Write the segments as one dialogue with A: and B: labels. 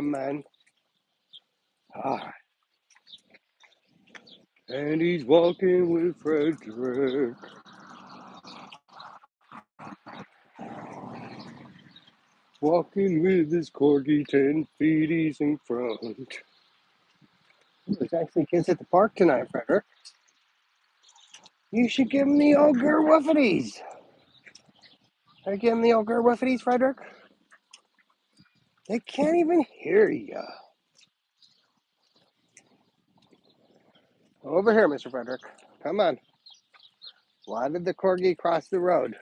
A: man. Ah, and he's walking with Frederick. Walking with his corgi 10 feet he's in front. There's actually kids at the park tonight, Frederick. You should give them the old Gerwuffities. I give them the old Gerwuffities, Frederick. They can't even hear you. Over here, Mr. Frederick. Come on. Why did the corgi cross the road?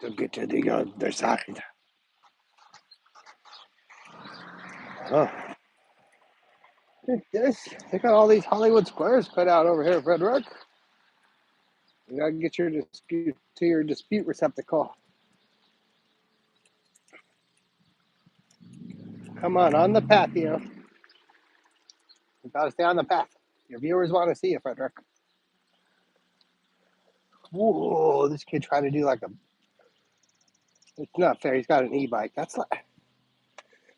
A: To get to the other side. Oh. Look at this. They got all these Hollywood squares cut out over here, Frederick. You gotta get your dispute receptacle. Come on the path, you gotta stay on the path. Your viewers want to see you, Frederick. Whoa, this kid trying to do like a... It's not fair. He's got an e-bike. That's like...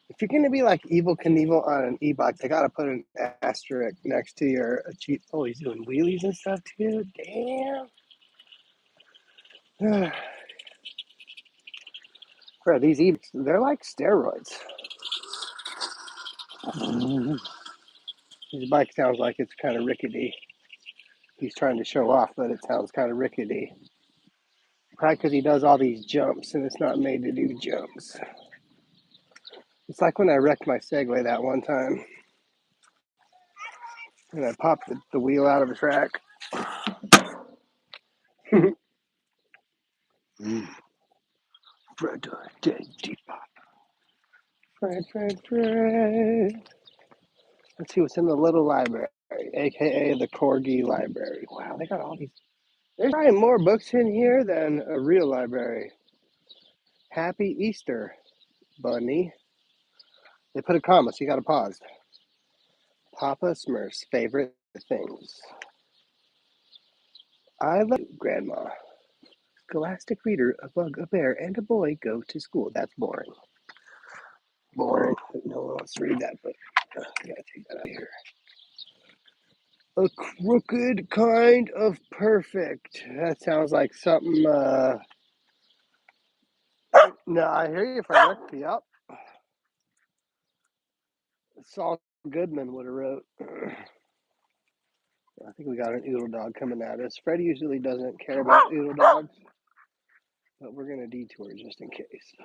A: If you're going to be like Evel Knievel on an e-bike, they got to put an asterisk next to your cheap... Oh, he's doing wheelies and stuff too? Damn. Bro, these e-bikes, they're like steroids. His bike sounds like it's kind of rickety. He's trying to show off, but it sounds kind of rickety. Probably because he does all these jumps and it's not made to do jumps. It's like when I wrecked my Segway that one time. And I popped the wheel out of the track. Fred. Let's see what's in the little library, aka the Corgi Library. Wow, they got all these. There's probably more books in here than a real library. Happy Easter, Bunny. They put a comma, so you got to pause. Papa Smurf's favorite things. I love you, Grandma. Scholastic reader, a bug, a bear, and a boy go to school. That's boring. Boring. No one wants to read that, but I gotta take that out of here. A crooked kind of perfect. That sounds like something. No, I hear you, Frederick. Yep. Saul Goodman would have wrote. I think we got an oodle dog coming at us. Fred usually doesn't care about oodle dogs, but we're going to detour just in case.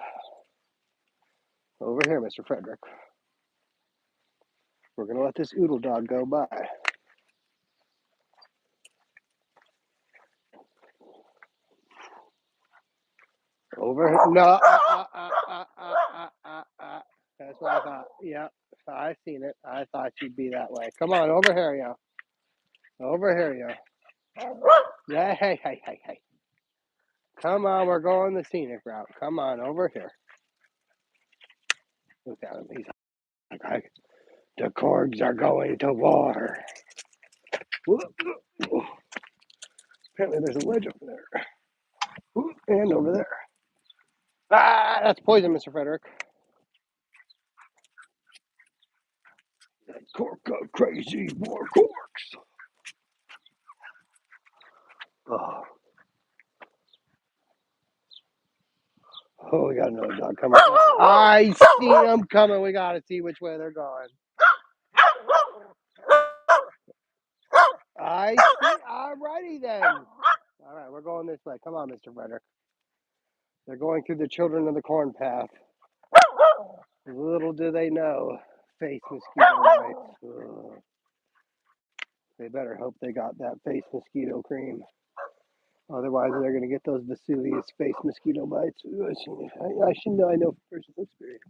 A: Over here, Mr. Frederick. We're going to let this oodle dog go by. Over here. No. That's what I thought. Yep. I seen it. I thought you'd be that way. Come on, over here, yo. Over here, yo. Yeah, hey. Come on, we're going the scenic route. Come on, over here. Look at him. He's like, the corgs are going to war. Apparently there's a ledge over there. And over there. Ah, that's poison, Mr. Frederick. That cork got crazy. More corks. Oh, we got another dog coming. I see them coming. We got to see which way they're going. I see. Alrighty then. All right, we're going this way. Come on, Mr. Frederick. They're going through the Children of the Corn path. Little do they know, face mosquito bites. Ugh. They better hope they got that face mosquito cream. Otherwise, they're going to get those Vesuvius face mosquito bites. I should know. I know from personal experience.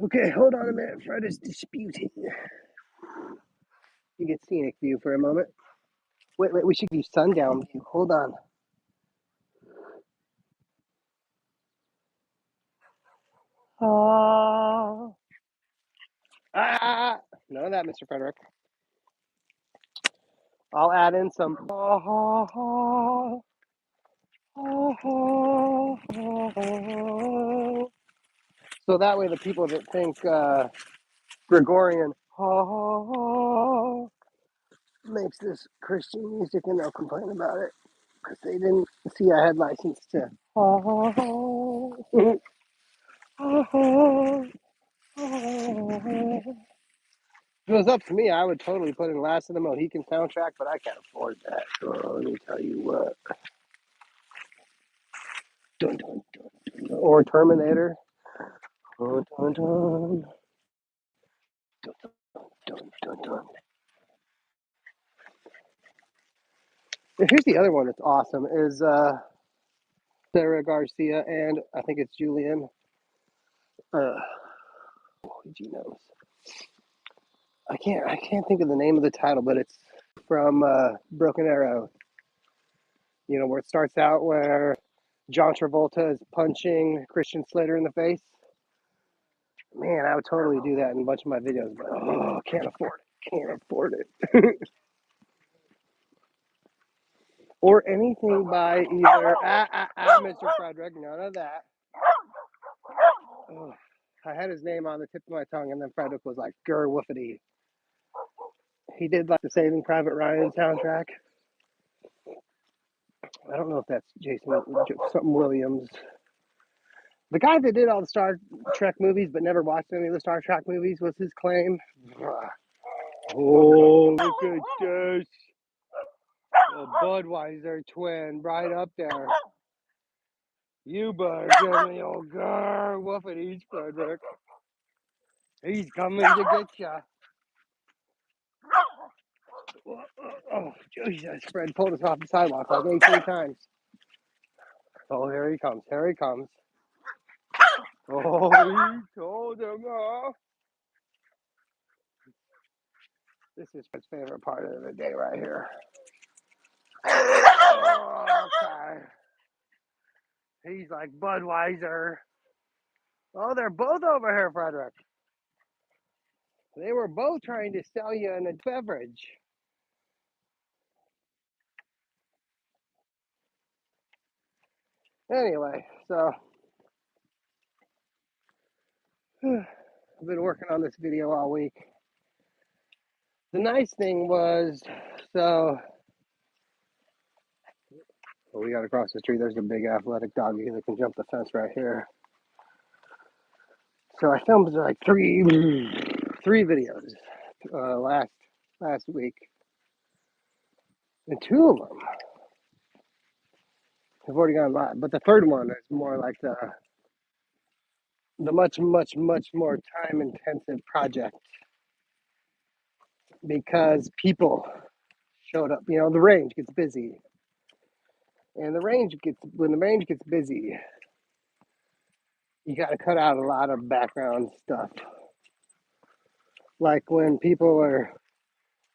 A: Okay, hold on a minute. Fred is disputing. You get scenic view for a moment. Wait, we should do sundown view. Hold on. None of that, Mr. Frederick. I'll add in some. So that way the people that think Gregorian makes this Christian music and they'll complain about it because they didn't see I had license to If it was up to me, I would totally put in Last of the Mohican soundtrack, but I can't afford that. So let me tell you what. Dun, dun, dun, dun. Or Terminator. Dun, dun, dun. Dun, dun, dun, dun. And here's the other one that's awesome is Sarah Garcia and I think it's Julian. G knows. I can't think of the name of the title, but it's from Broken Arrow. You know, where it starts out where John Travolta is punching Christian Slater in the face. Man, I would totally do that in a bunch of my videos, but can't afford it. Can't afford it. Or anything by either Mr. Frederick, none of that. Oh, I had his name on the tip of my tongue, and then Frederick was like, "Gur woofity." He did like the Saving Private Ryan soundtrack. I don't know if that's Jason something Williams. The guy that did all the Star Trek movies but never watched any of the Star Trek movies was his claim. Oh, look at this. A Budweiser twin right up there. You better give me old girl woofity, Frederick. He's coming to get ya. Oh, Jesus. Fred pulled us off the sidewalk like 18 times. Oh, here he comes. Here he comes. Oh, he told him, This is Fred's favorite part of the day right here. Oh, okay. He's like, Budweiser. Oh, they're both over here, Frederick. They were both trying to sell you a beverage. Anyway, so I've been working on this video all week. The nice thing was, we got across the street. There's a big athletic doggy that can jump the fence right here. So I filmed like three videos last week, and two of them have already gone live. But the third one is more like the much more time intensive project because people showed up. You know, the range gets busy, and when the range gets busy, you got to cut out a lot of background stuff. Like when people are,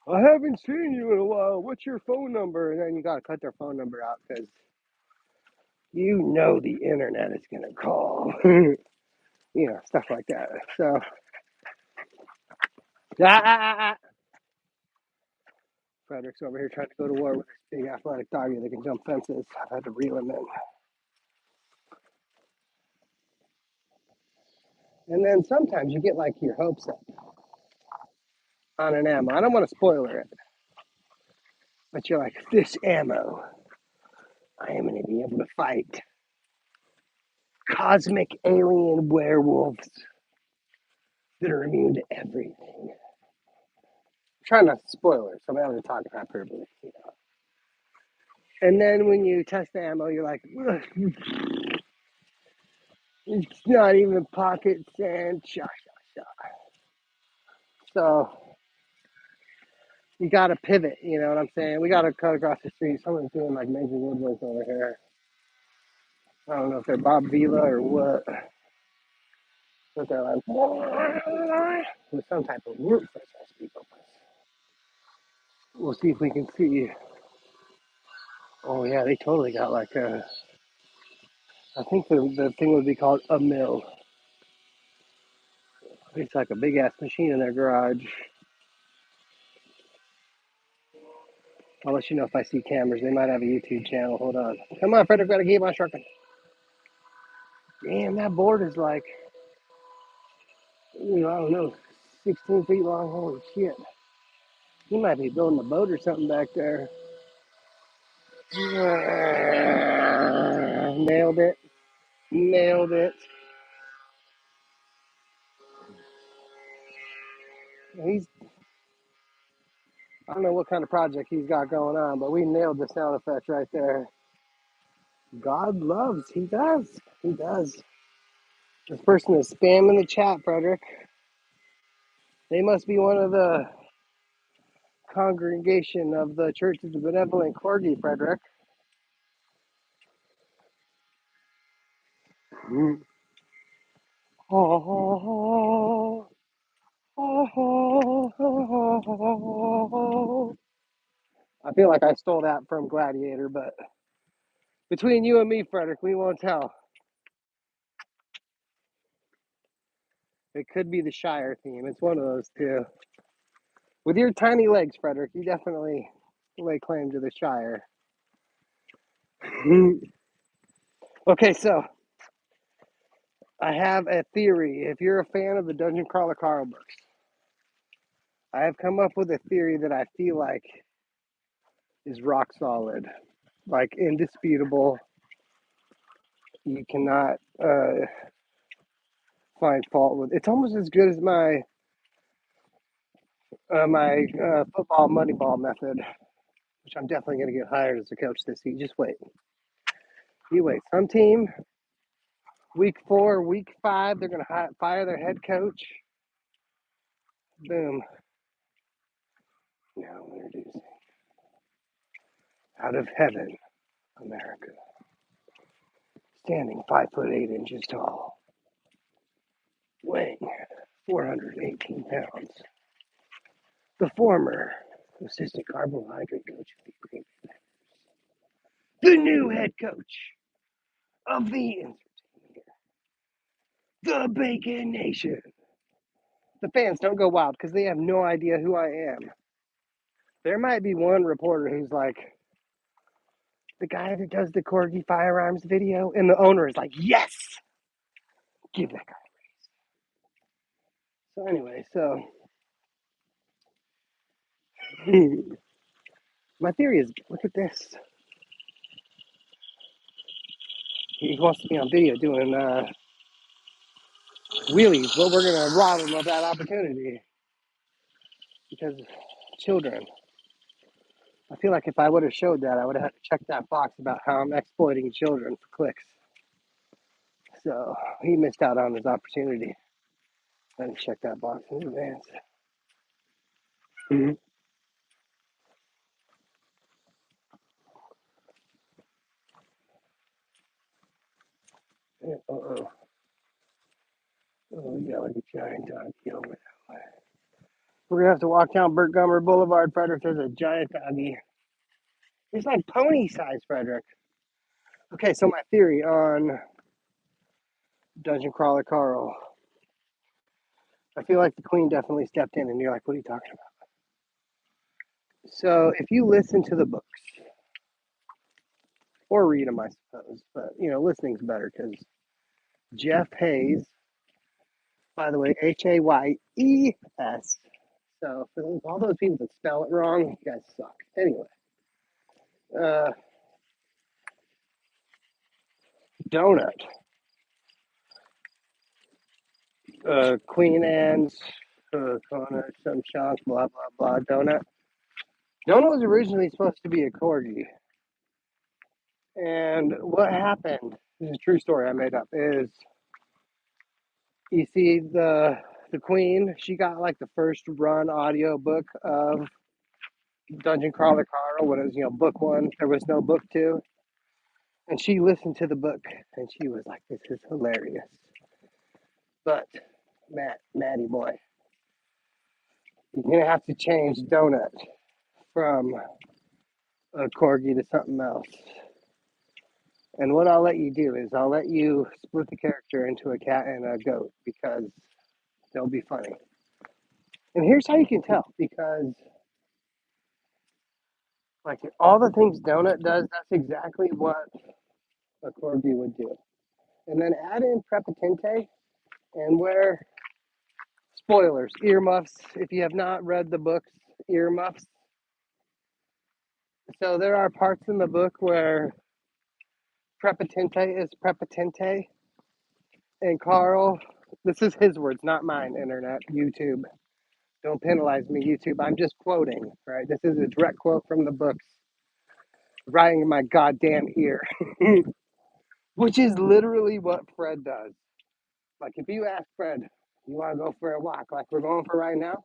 A: I haven't seen you in a while. What's your phone number? And then you got to cut their phone number out because you know the internet is going to call. You know, stuff like that. So, Frederick's over here trying to go to war with this big athletic doggy that can jump fences. I had to reel him in. And then sometimes you get like your hopes up on an ammo. I don't want to spoiler it, but you're like, this ammo, I am going to be able to fight cosmic alien werewolves that are immune to everything. I'm trying not to spoil it, so I'm going to talk hyperbole. You know? And then when you test the ammo, you're like, it's not even pocket sand. So you got to pivot, you know what I'm saying? We got to cut across the street. Someone's doing like major woodwork over here. I don't know if they're Bob Vila or what. But they're like, with some type of roof that's supposed to be open. We'll see if we can see. Oh, yeah, they totally got like a. I think the thing would be called a mill. It's like a big ass machine in their garage. I'll let you know if I see cameras. They might have a YouTube channel. Hold on. Come on, Frederick, gotta keep on trucking. Damn, that board is like I don't know, 16 feet long. Holy shit. He might be building a boat or something back there. Nailed it. Nailed it. He's, I don't know what kind of project he's got going on, but we nailed the sound effects right there. God loves. He does. He does. This person is spamming the chat, Frederick. They must be one of the congregation of the Church of the Benevolent Corgi, Frederick. Oh, I feel like I stole that from Gladiator, but between you and me, Frederick, we won't tell. It could be the Shire theme. It's one of those two. With your tiny legs, Frederick, you definitely lay claim to the Shire. Okay, so I have a theory. If you're a fan of the Dungeon Crawler Carl books, I have come up with a theory that I feel like is rock solid, like indisputable. You cannot find fault with. It's almost as good as my football moneyball method, which I'm definitely going to get hired as a coach this year. Just wait. You wait. Some team, week 4, week 5, they're going to fire their head coach. Boom. Now introducing out of heaven, America. Standing 5'8" tall, weighing 418 pounds. The former assistant carbohydrate coach of the Green Bay Packers. The new head coach of the Bacon Nation. The fans don't go wild because they have no idea who I am. There might be one reporter who's like, the guy that does the Corgi Firearms video, and the owner is like, yes, give that guy a raise. So anyway, my theory is, look at this. He wants to be on video doing wheelies, but we're going to rob him of that opportunity because children. I feel like if I would have showed that, I would have had to check that box about how I'm exploiting children for clicks. So he missed out on his opportunity. I didn't check that box in advance. Mm-hmm. Yeah, oh, we got like a giant donkey over that way. We're gonna have to walk down Burt Gummer Boulevard, Frederick. There's a giant doggy. It's like pony size, Frederick. Okay, so my theory on Dungeon Crawler Carl. I feel like the Queen definitely stepped in, and you're like, what are you talking about? So if you listen to the books, or read them, I suppose, but listening's better because Jeff Hayes, by the way, Hayes. So for all those people that spell it wrong, you guys suck. Anyway, donut, Queen Anne's, some chunk, blah blah blah. Donut. Donut was originally supposed to be a corgi, and what happened? This is a true story I made up. Is you see the Queen? She got like the first run audio book of Dungeon Crawler Carl when it was book 1. There was no book 2. And she listened to the book and she was like, this is hilarious. But Matty boy, you're gonna have to change Donut from a corgi to something else. And what I'll let you do is I'll let you split the character into a cat and a goat because they'll be funny. And here's how you can tell, because like all the things Donut does, that's exactly what a corgi would do. And then add in Prepotente, and where Spoilers, earmuffs. If you have not read the books, earmuffs. So there are parts in the book where prepotente is prepotente, and Carl, this is his words, not mine, internet, YouTube. Don't penalize me, YouTube. I'm just quoting, right? This is a direct quote from the books, right in my goddamn ear, which is literally what Fred does. Like, if you ask Fred, you want to go for a walk, like we're going for right now,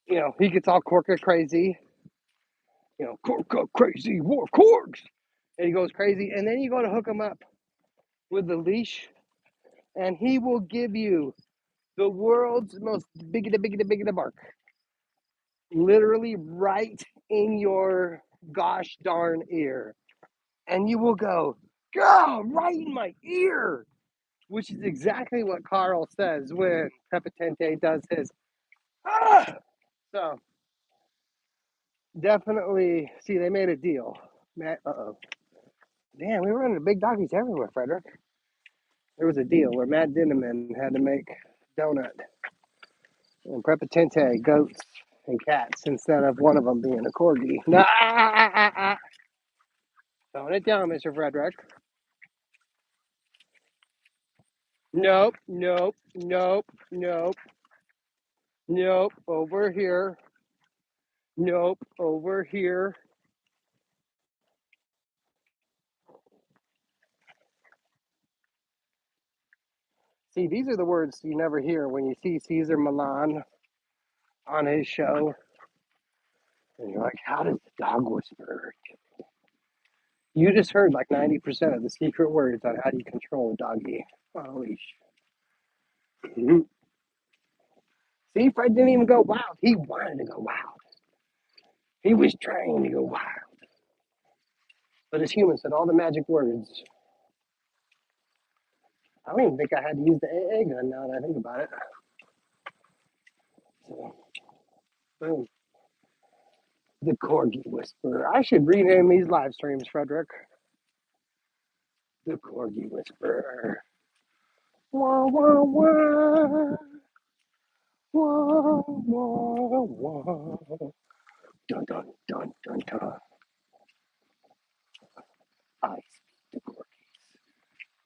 A: you know, he gets all corker crazy, you know, cork crazy, war corks, and he goes crazy, and then you go to hook him up with the leash, and he will give you the world's most biggity bark, literally right in your gosh darn ear, and you will go, God, right in my ear, which is exactly what Carl says when Prepotente does his, ah! So, definitely, see, they made a deal. Matt, damn, we were running big doggies everywhere, Frederick. There was a deal where Matt Dinneman had to make donut and Prepotente goats and cats instead of one of them being a corgi. Nah, tone it down, Mr. Frederick. Nope, nope, nope, nope, nope, over here. Nope, over here. See, these are the words you never hear when you see Caesar Milan on his show. And you're like, how does the dog whisper? You just heard like 90% of the secret words on how do you control a doggy on a leash. Mm-hmm. See, Fred didn't even go wild. He wanted to go wild. He was trying to go wild. But his human said all the magic words. I don't even think I had to use the AA gun now that I think about it. So, boom. The Corgi Whisperer. I should rename these live streams, Frederick. The Corgi Whisperer. Wah, wah, wah. Wah, wah, wah. Dun, dun, dun, dun, dun. I speak the Corgis.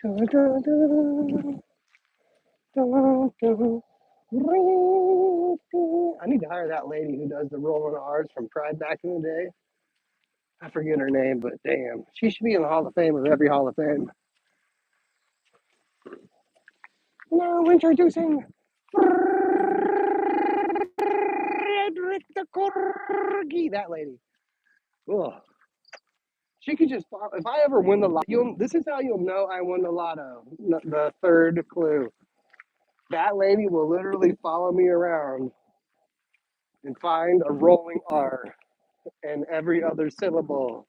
A: Dun, dun, dun. Dun, dun. Ring, ding. I need to hire that lady who does the rolling R's from Pride back in the day. I forget her name, but damn, she should be in the Hall of Fame of every Hall of Fame. Now introducing Frederick the Corgi. That lady. Ugh. She could just, if I ever win the lotto, this is how you'll know I won the lotto. The third clue. That lady will literally follow me around and find a rolling R and every other syllable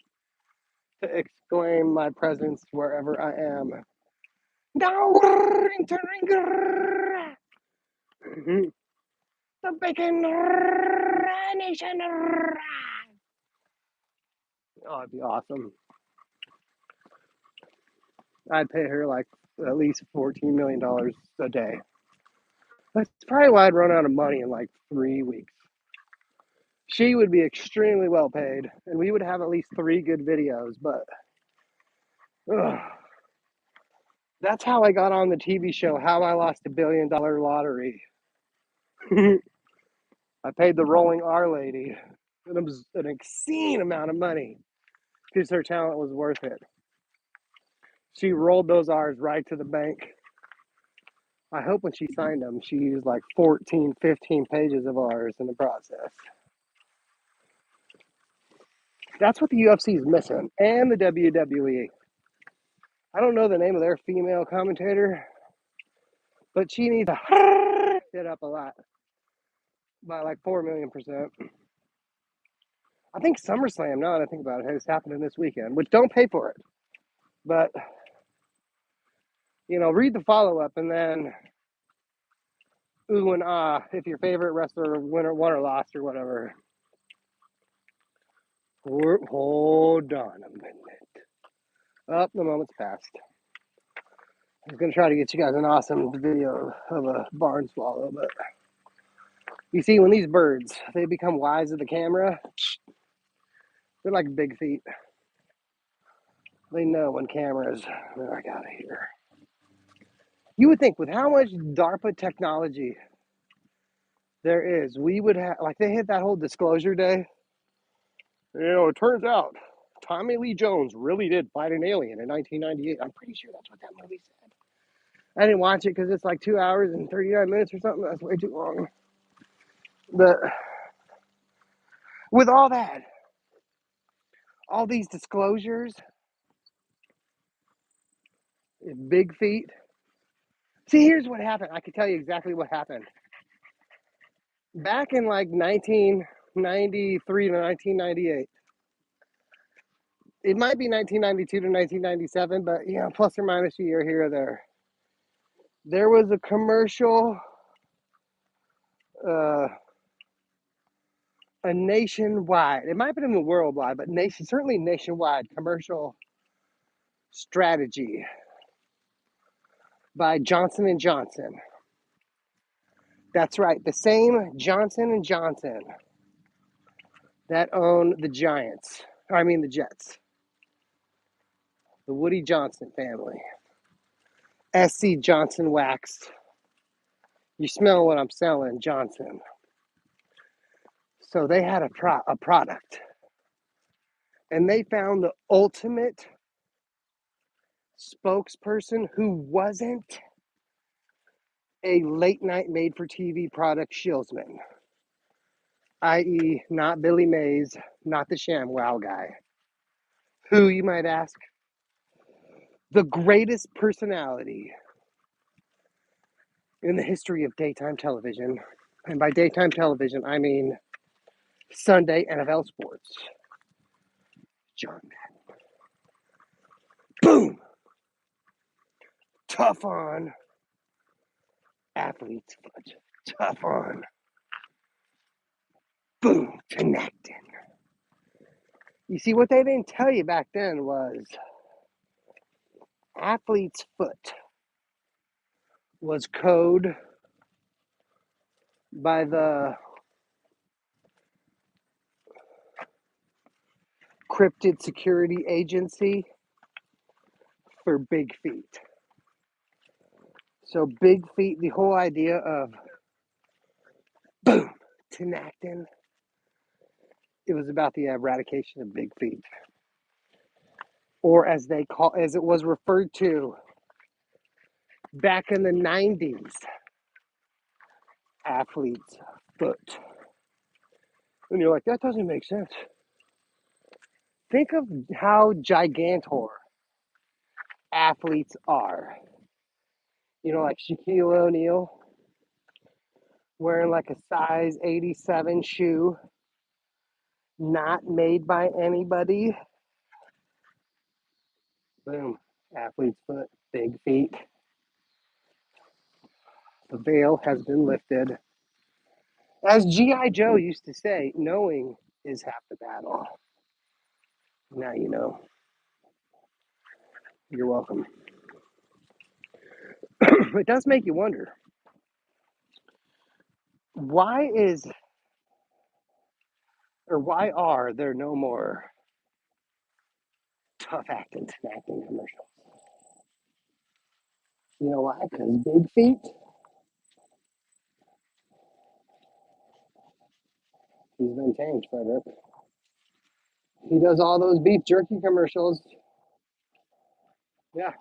A: to exclaim my presence wherever I am. Now entering the Bacon Nation. Oh, it'd be awesome. I'd pay her like at least $14 million a day. That's probably why I'd run out of money in like 3 weeks. She would be extremely well paid, and we would have at least 3 good videos, but ugh. That's how I got on the TV show, How I Lost $1 Billion Lottery. I paid the rolling R lady, and it was an obscene amount of money because her talent was worth it. She rolled those R's right to the bank. I hope when she signed them, she used like 14, 15 pages of R's in the process. That's what the UFC is missing, and the WWE. I don't know the name of their female commentator, but she needs to it up a lot by like 4 million %. I think SummerSlam, now that I think about it, is happening this weekend, which don't pay for it. But, you know, read the follow-up and then ooh and ah if your favorite wrestler won or lost or whatever. Hold on a minute. Oh, the moment's passed. I was going to try to get you guys an awesome video of a barn swallow, but You see, when these birds, they become wise of the camera, they're like big feet. They know when cameras, they're like out of here. You would think with how much DARPA technology there is, we would have, like they hit that whole disclosure day. It turns out Tommy Lee Jones really did fight an alien in 1998. I'm pretty sure that's what that movie said. I didn't watch it because it's like 2 hours and 39 minutes or something. That's way too long. But with all that, all these disclosures, big feet. See, here's what happened. I can tell you exactly what happened. Back in like 1993 to 1998, it might be 1992 to 1997, but plus or minus a year here or there. There was a commercial, a nationwide, it might have been worldwide, but certainly nationwide commercial strategy by Johnson and Johnson. That's right, the same Johnson and Johnson that own the Giants. The Jets. The Woody Johnson family. SC Johnson Wax. You smell what I'm selling, Johnson. So they had a product. And they found the ultimate spokesperson who wasn't a late night made for TV product shillsman, i.e., not Billy Mays, not the ShamWow guy. Who, you might ask? The greatest personality in the history of daytime television. And by daytime television, I mean Sunday NFL sports. John Madden. Boom! Tough on athlete's foot. Tough on. Boom! Connecting. You see, what they didn't tell you back then was athlete's foot was code by the cryptid security agency for big feet. So big feet, the whole idea of boom, Tinactin, it was about the eradication of big feet. Or as it was referred to back in the 90s, athlete's foot. And you're like, that doesn't make sense. Think of how gigantor athletes are. Like Shaquille O'Neal wearing like a size 87 shoe, not made by anybody. Boom, athlete's foot, big feet. The veil has been lifted. As G.I. Joe used to say, knowing is half the battle. Now you know. You're welcome. It does make you wonder, why are there no more tough acting commercials? You know why? Because big feet, he's been changed, Frederick. He does all those beef jerky commercials. Yeah,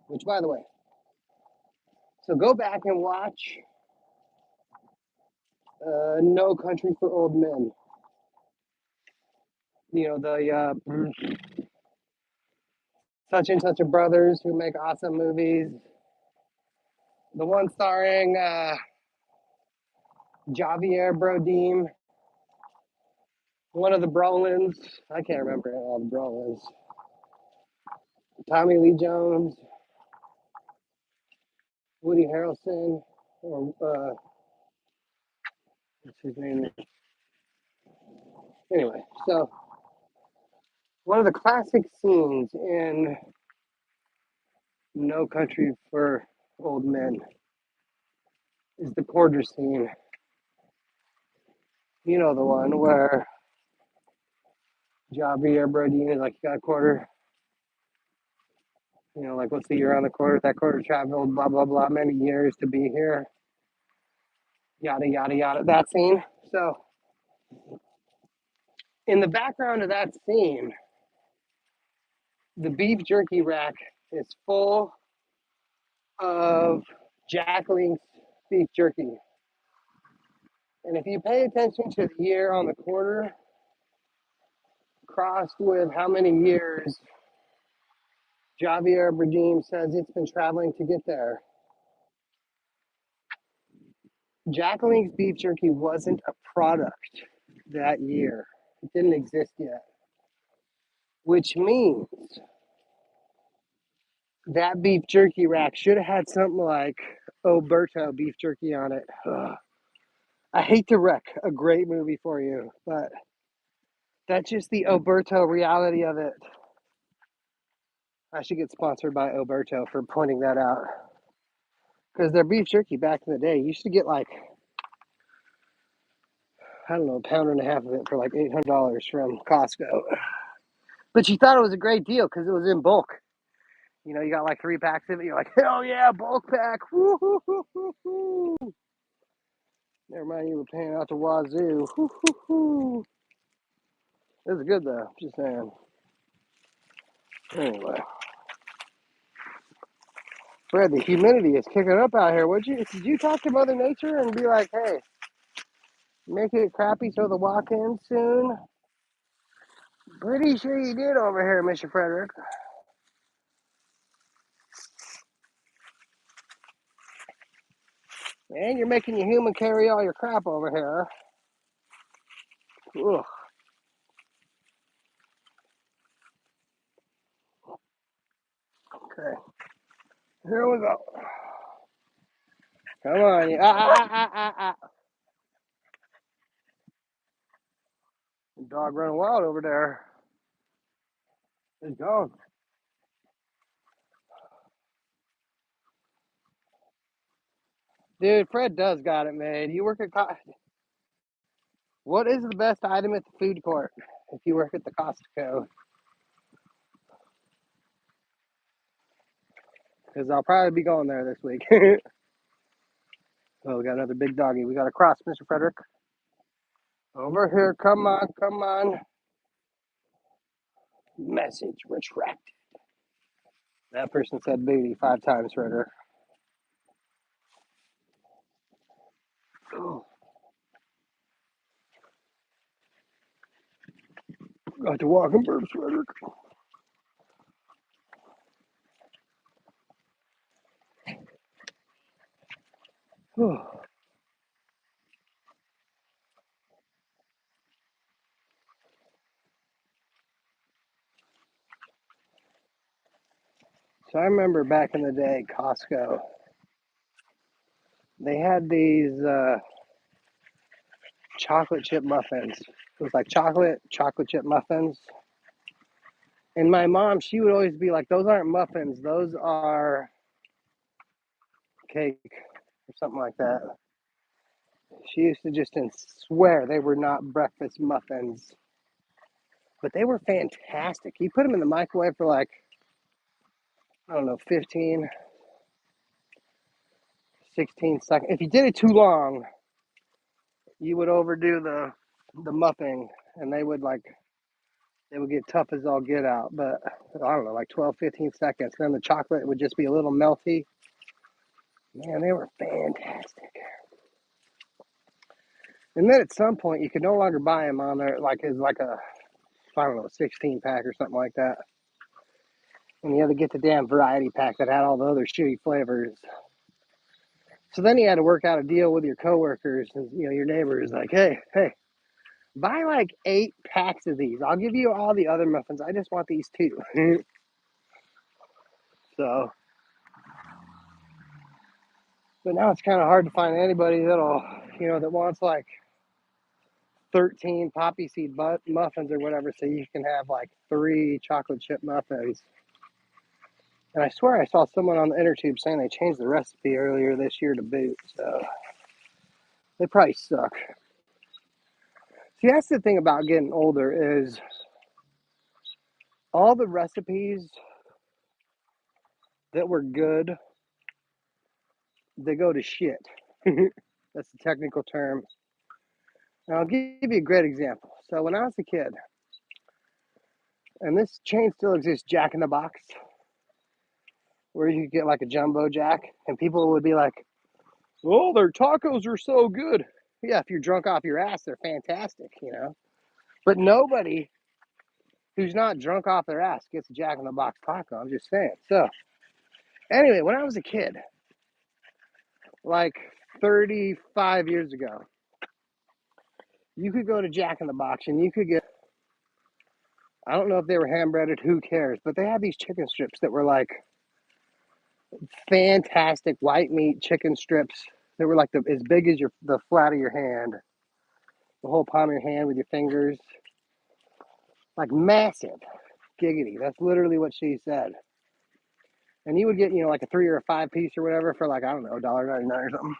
A: which by the way, so go back and watch No Country for Old Men. The such and such a brothers who make awesome movies. The one starring Javier Bardem, one of the Brolins. I can't remember all the Brolins. Tommy Lee Jones, Woody Harrelson, or what's his name? Anyway, so one of the classic scenes in No Country for Old Men is the quarter scene You know the one where Javier Brodin is like, you got a quarter. You know, like, what's the year on the quarter? That quarter traveled, blah, blah, blah, many years to be here. Yada, yada, yada. That scene. So, in the background of that scene, the beef jerky rack is full of Jacqueline's beef jerky. And if you pay attention to the year on the quarter, crossed with how many years Javier Bardem says it's been traveling to get there, Jacqueline's beef jerky wasn't a product that year. It didn't exist yet, which means that beef jerky rack should have had something like Oberto beef jerky on it. Ugh. I hate to wreck a great movie for you, but that's just the Oberto reality of it. I should get sponsored by Oberto for pointing that out. Because their beef jerky back in the day, you used to get like, I don't know, a pound and a half of it for like $800 from Costco. But you thought it was a great deal because it was in bulk. You know, you got like 3 packs of it. You're like, hell yeah, bulk pack. Woo-hoo-hoo-hoo-hoo. Never mind, you were paying out the wazoo. Woo-hoo-hoo. This is good though, just saying. Anyway. Fred, the humidity is kicking up out here. Did you talk to Mother Nature and be like, hey, make it crappy so the walk-in soon? Pretty sure you did over here, Mr. Frederick. And you're making your human carry all your crap over here. Ugh. Okay. Here we go. Come on. The dog running wild over there. He's gone. Dude, Fred does got it made. You work at What is the best item at the food court if you work at the Costco? Because I'll probably be going there this week. Oh, we got another big doggy. We got to cross, Mr. Frederick. Over here. Come on, come on. Message retracted. That person said booty 5 times, Frederick. Oh, got to walk in burps, Frederick. Oh. So I remember back in the day, Costco, they had these chocolate chip muffins. It was like chocolate chip muffins. And my mom, she would always be like, those aren't muffins, those are cake or something like that. She used to just swear they were not breakfast muffins. But they were fantastic. You put them in the microwave for like, I don't know, 15, 16 seconds. If you did it too long, you would overdo the muffin and they would get tough as all get out. But I don't know, like 12, 15 seconds. Then the chocolate would just be a little melty. Man, they were fantastic. And then at some point, you could no longer buy them on there like as like a, I don't know, 16 pack or something like that. And you had to get the damn variety pack that had all the other shitty flavors. So then you had to work out a deal with your coworkers and your neighbors, like, hey, buy like 8 packs of these. I'll give you all the other muffins. I just want these 2. So, but now it's kind of hard to find anybody that wants like 13 poppy seed muffins or whatever, so you can have like 3 chocolate chip muffins. And I swear I saw someone on the inner tube saying they changed the recipe earlier this year to boot, so they probably suck. See, that's the thing about getting older is all the recipes that were good, they go to shit. That's the technical term. And I'll give you a great example. So when I was a kid, and this chain still exists, Jack in the Box, where you could get like a jumbo jack, and people would be like, "Oh, their tacos are so good." Yeah, if you're drunk off your ass, they're fantastic, you know. But nobody who's not drunk off their ass gets a Jack in the Box taco. I'm just saying. So anyway, when I was a kid, like 35 years ago, you could go to Jack in the Box and you could get, I don't know if they were hand breaded, who cares, but they had these chicken strips that were like fantastic white meat chicken strips. They were like as big as the flat of your hand, the whole palm of your hand with your fingers, like massive. Giggity. That's literally what she said. And you would get, like a 3 or a 5 piece or whatever for like, I don't know, $1.99 or something.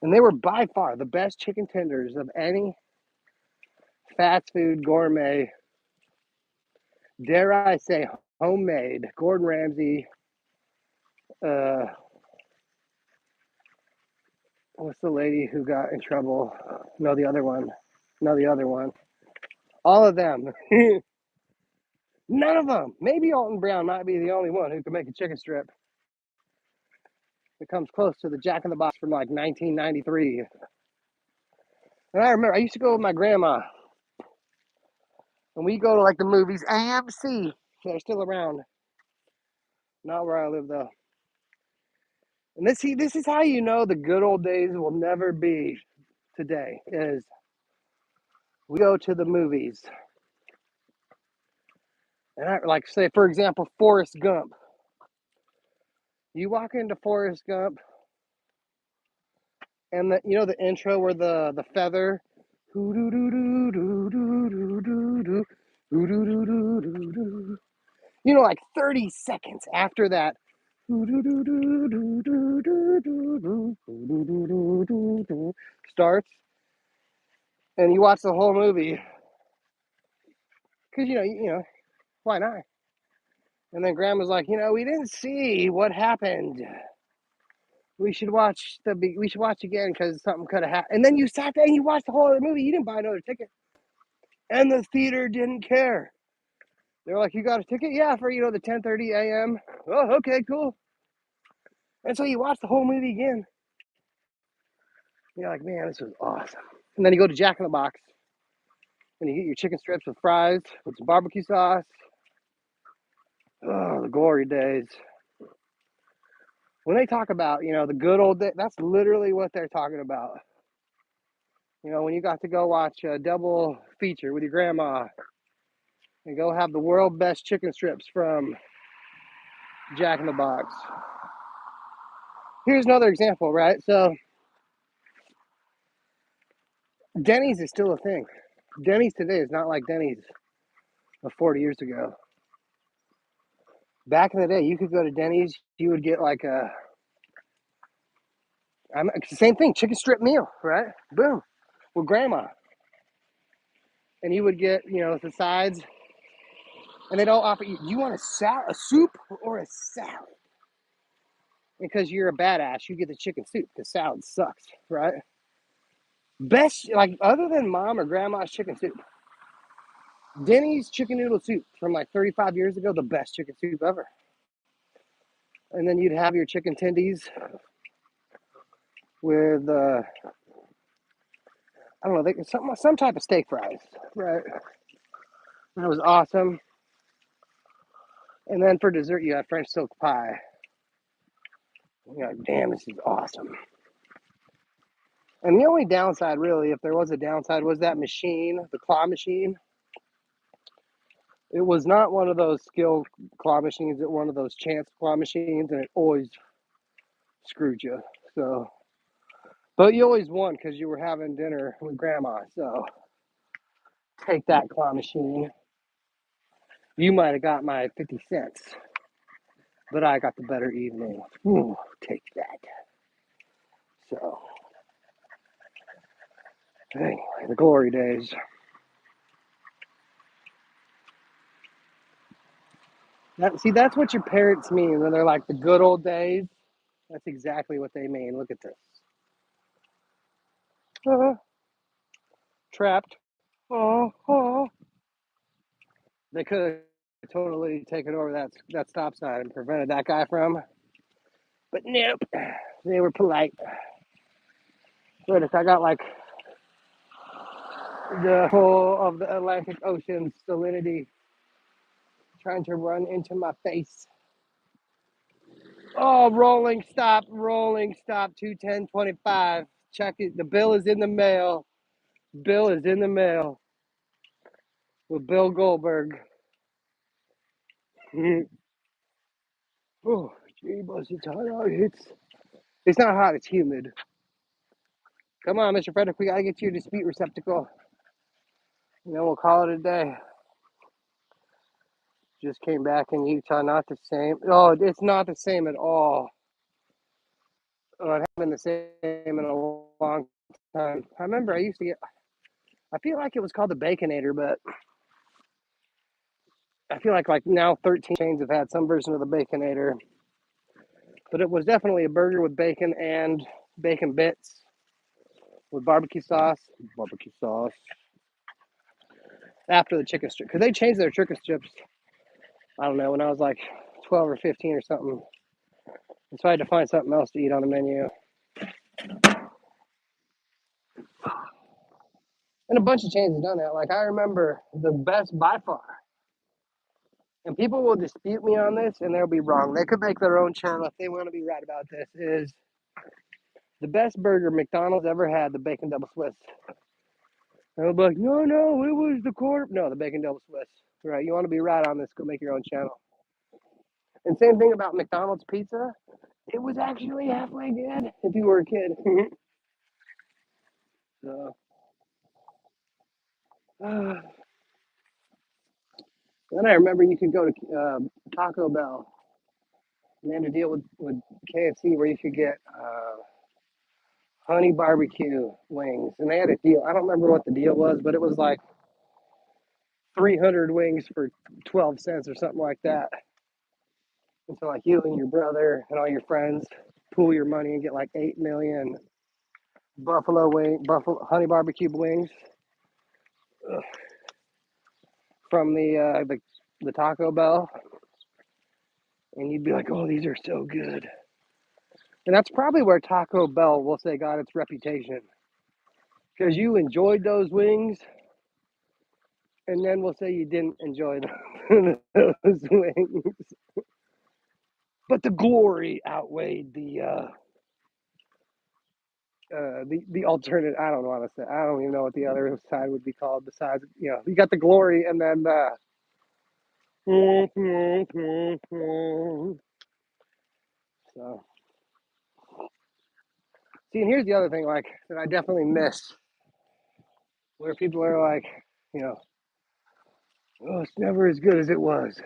A: And they were by far the best chicken tenders of any fast food gourmet, dare I say, homemade, Gordon Ramsay, what's the lady who got in trouble? No, the other one. No, the other one. All of them. None of them. Maybe Alton Brown might be the only one who can make a chicken strip that comes close to the Jack in the Box from like 1993. And I remember I used to go with my grandma, and we go to like the movies, AMC. They're still around. Not where I live though. And this is how you know the good old days will never be today. Is we go to the movies, and I like say for example Forrest Gump. You walk into Forrest Gump, and the intro where the feather, like 30 seconds after that starts, and you watch the whole movie because why not? And then Grandma's like, we didn't see what happened. We should watch again because something could have happened. And then you sat there and you watched the whole of the movie. You didn't buy another ticket, and the theater didn't care. They're like, "You got a ticket? Yeah, for the 10:30 a.m. Oh, okay, cool." And so you watch the whole movie again. You're like, "Man, this was awesome." And then you go to Jack in the Box, and you get your chicken strips with fries with some barbecue sauce. Oh, the glory days. When they talk about, the good old days, that's literally what they're talking about. When you got to go watch a double feature with your grandma and go have the world best chicken strips from Jack in the Box. Here's another example, right? So Denny's is still a thing. Denny's today is not like Denny's of 40 years ago. Back in the day, you could go to Denny's, you would get like same thing, chicken strip meal, right? Boom, with grandma. And you would get, the sides, and they'd all offer you, you want a soup or a salad? Because you're a badass, you get the chicken soup because salad sucks, right? Best, like, other than mom or grandma's chicken soup, Denny's chicken noodle soup from like 35 years ago, the best chicken soup ever. And then you'd have your chicken tendies with, I don't know, some type of steak fries, right? That was awesome. And then for dessert, you had French silk pie. You're like, damn, this is awesome. And the only downside, really, if there was a downside, was that machine, the claw machine. It was not one of those skill claw machines, it was one of those chance claw machines, and it always screwed you. So, but you always won because you were having dinner with grandma. So, take that claw machine. You might have got my 50 cents, but I got the better evening. Ooh, take that. So, Anyway, the glory days. That's what your parents mean when they're like the good old days. That's exactly what they mean. Look at this. Trapped. Oh. They could have totally taken over that stop sign and prevented that guy from. But nope. They were polite. Look, I got like the whole of the Atlantic Ocean salinity trying to run into my face. Oh, rolling stop, 21025. Check it. The bill is in the mail. Bill is in the mail with Bill Goldberg. Oh, gee, it's hot out. It's not hot, it's humid. Come on, Mr. Frederick, we gotta get to your dispute receptacle. And then we'll call it a day. Just came back in Utah, not the same. Oh, it's not the same at all. Oh, it hasn't been the same in a long time. I remember I used to get, I feel like it was called the Baconator, but I feel like now 13 chains have had some version of the Baconator. But it was definitely a burger with bacon and bacon bits with barbecue sauce. After the chicken strip, because they changed their chicken strips. I don't know, when I was like 12 or 15 or something. And so I had to find something else to eat on the menu. And a bunch of chains have done that. Like, I remember the best by far, and people will dispute me on this and they'll be wrong. They could make their own channel if they want to be right about this, is the best burger McDonald's ever had, the bacon double Swiss. And they'll be like, no, it was the quarter. No, the bacon double Swiss. Right, you want to be right on this, go make your own channel. And same thing about McDonald's pizza. It was actually halfway good if you were a kid. So, then I remember you could go to Taco Bell and they had a deal with KFC where you could get honey barbecue wings. And they had a deal. I don't remember what the deal was, but it was like 300 wings for 12 cents or something like that. And so, like, you and your brother and all your friends pool your money and get like 8 million buffalo honey barbecue wings from the Taco Bell, and you'd be like, "Oh, these are so good." And that's probably where Taco Bell, will say, got its reputation, because you enjoyed those wings, and then we'll say you didn't enjoy those wings, but the glory outweighed the alternate. I don't want to say. I don't even know what the other side would be called. Besides, you got the glory, and then the. So, see, and here's the other thing, like, that I definitely miss, where people are like, you know, oh, it's never as good as it was.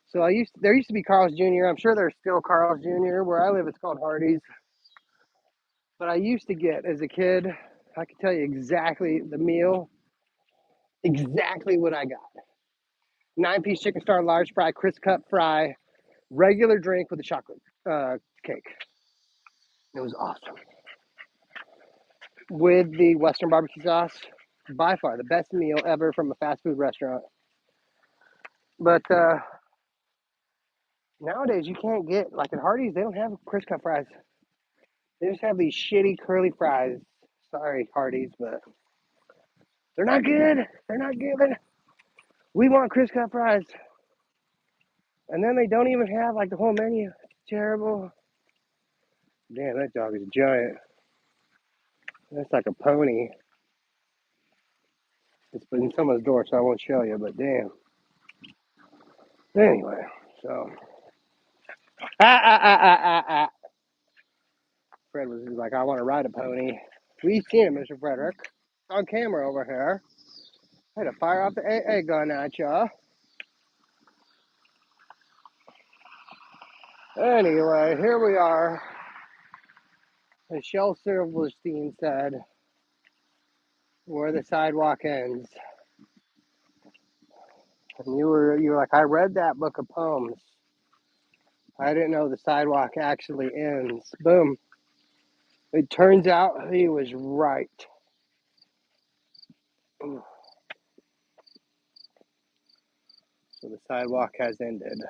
A: So there used to be Carl's Jr. I'm sure there's still Carl's Jr. Where I live, it's called Hardee's. But I used to get, as a kid, I could tell you exactly the meal, exactly what I got. 9-piece chicken star large fry, crisp cut fry, regular drink with a chocolate cake. It was awesome. With the Western barbecue sauce, by far the best meal ever from a fast food restaurant. But nowadays you can't get, like at Hardee's, they don't have crisp cut fries. They just have these shitty curly fries. Sorry, Hardee's, but they're not good. They're not good. We want crisp cut fries. And then they don't even have like the whole menu. It's terrible. Damn, that dog is a giant. That's like a pony. It's in someone's door, so I won't show you, but damn. Anyway, so. Fred was like, I want to ride a pony. We've seen it, Mr. Frederick. On camera over here. I had to fire off the AA gun at ya. Anyway, here we are. As Shel Silverstein said, where the sidewalk ends. And you were like, I read that book of poems. I didn't know the sidewalk actually ends. Boom. It turns out he was right. So the sidewalk has ended.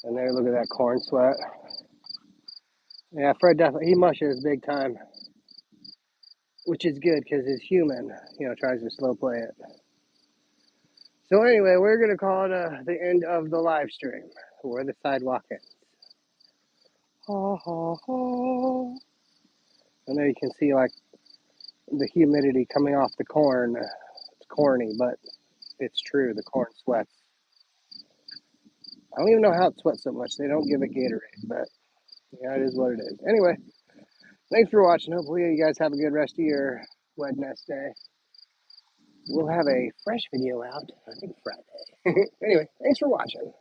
A: And there, look at that corn sweat. Yeah, Fred definitely, he mushes big time, which is good because he's human, tries to slow play it. So anyway, we're going to call it the end of the live stream, where the sidewalk ends. Ha, ha, ha. And there you can see like the humidity coming off the corn. It's corny, but it's true. The corn sweats. I don't even know how it sweats so much. They don't give it Gatorade, but yeah, it is what it is. Anyway, thanks for watching. Hopefully you guys have a good rest of your Wednesday. We'll have a fresh video out, I think Friday. Anyway, thanks for watching.